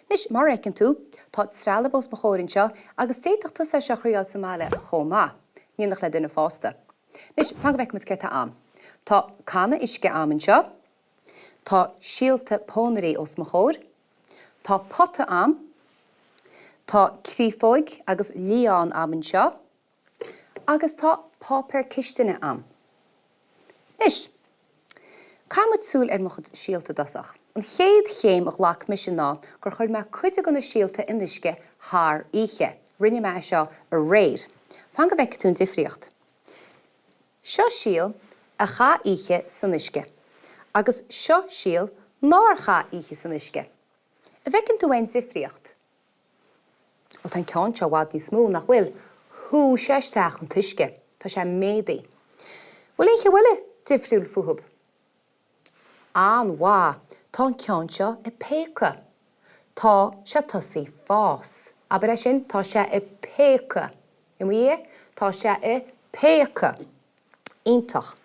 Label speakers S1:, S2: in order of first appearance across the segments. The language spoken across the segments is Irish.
S1: Nis mar ecin tú, tá srála bhós machórin seo, agus téitachta sa seo chríal sa mála chomá, níonach le duine fásta. Nis fang bheith mas ceirta am. Tá canna isce amin seo, tá síalta pónarí os machór, tá potta am, tá crífóig agus líán amin seo, agus tá pápéir cisteanna am. Nis, Cámad súil mo chud síalta dasach. An chéad chéim ach lach mis ná gur chuir me chuide gona síalta inisce thar ihe. Rinne me seo a réir. Fan go bheith tún difriocht. Seo síal a cha ihe san isce. Agus seo síal nar cha ihe san isce. A bheith tú ein difriocht. Os an cean seo wad ní smú nach bhfuil hú seisteach an tuisce. Tá sé médaí. Bhfuil éiche bhfuile difriúil fuhub. An wá, tá cean seo i péca. Tá sé tosaí fás. Aber sin tá sé i péca. I mí tá sé i péca. Ítach.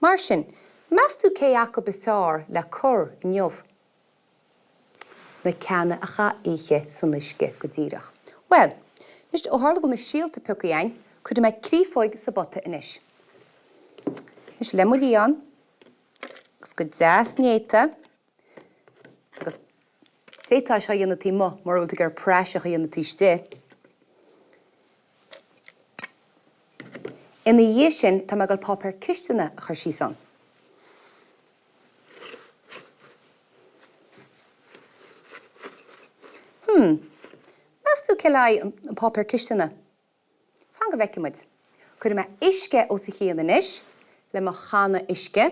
S1: Mar sin, meastú cé acu bisár le cur neamh. Na ceanna a cha ihe san isce go ddíireach. Well, nus ó tharla go na síalta peca ein, chuidir me crífóig sa bota inis. Nus le mo líon, agus go deas néta, agus détá seo dhéanatí mo, mar últa gur práiseach a dhéanatí ste. Ina dhé sin, tá me gal pápéir cisteanna a chuir síosan. Meastú ce leid an pápéir cisteanna. Fan go bheicimiid. Chuidir me isce ó sa chéan inis, le mo chana isce.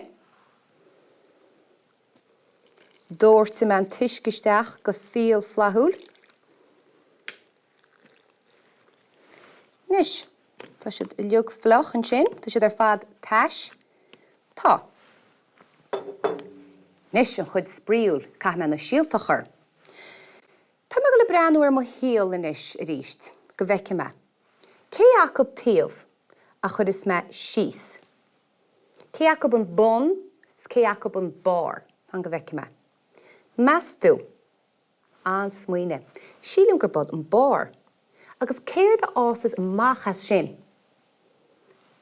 S1: Dúirt sa man tuiscisteach go fíal flathúil. Nis, tá siad i leog floch an sin, tá siad ar fad táis. Tá. Nis an chud spríúil, caith me na síalta chur. Tá me go le breanú ar mo héal inis a ríist, go bheice me. Cé acab taobh a chud is me síos. Cé acab an bon, cé acab an bar, an go bheice me. Meastú, an smuoine, sílim gur bod an bar, agus céir de ásas machas sin.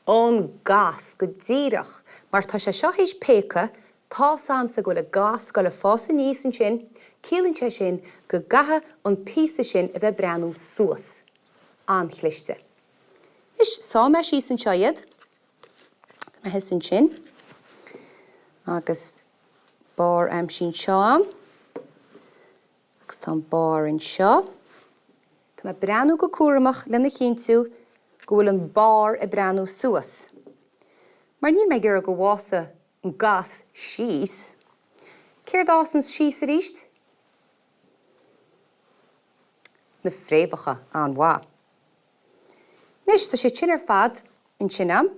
S1: An gas go ddíireach, mar tá sé seo héis péca, tá samsa go le gas go le fása níos an sin, cílann sé sin go gatha an písa sin a bheith breanú suas. An chlichte. Is sá me síos an seiad, me hes an sin, agus bar am sin seo am. Agus tá bar an seo. Tá me breanú go cuaramach lena chéintú go bhfuil an bar a breanú suas. Mar ní me gur go bhása an gas síos. Céir dás an síos a ríist? Na fréibacha an bhá. Nis tá sé sin ar fad in sinam.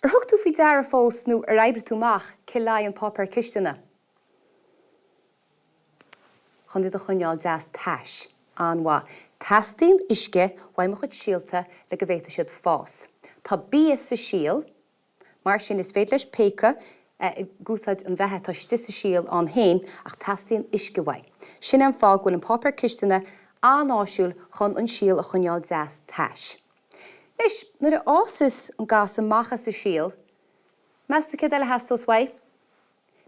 S1: Ar thug tú faoi deara fós nó ar aibre túmach ce leid an pápéir cisteanna. Chun a chuneáil deas táis an bhá. Tastín isce bhaid mo chud síalta le go bhhéta siad fás. Tá bías sa síal, mar sin is féad leis péca gúsáid an bheitthe tá sti sa síal an hain ach tastín isce bhaid. Sin an fág bhfuil an pápéir cisteanna anáisiúil chun an síal a chuneáil deas táis. Nis, nuair a ásas an gas an machas sa síal, meastú cé eile heastos bhaid?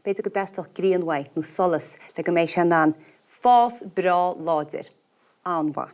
S1: Beidir go deastach gríon bhaid nó solas le go méid sin an fás brá láidir an bhá.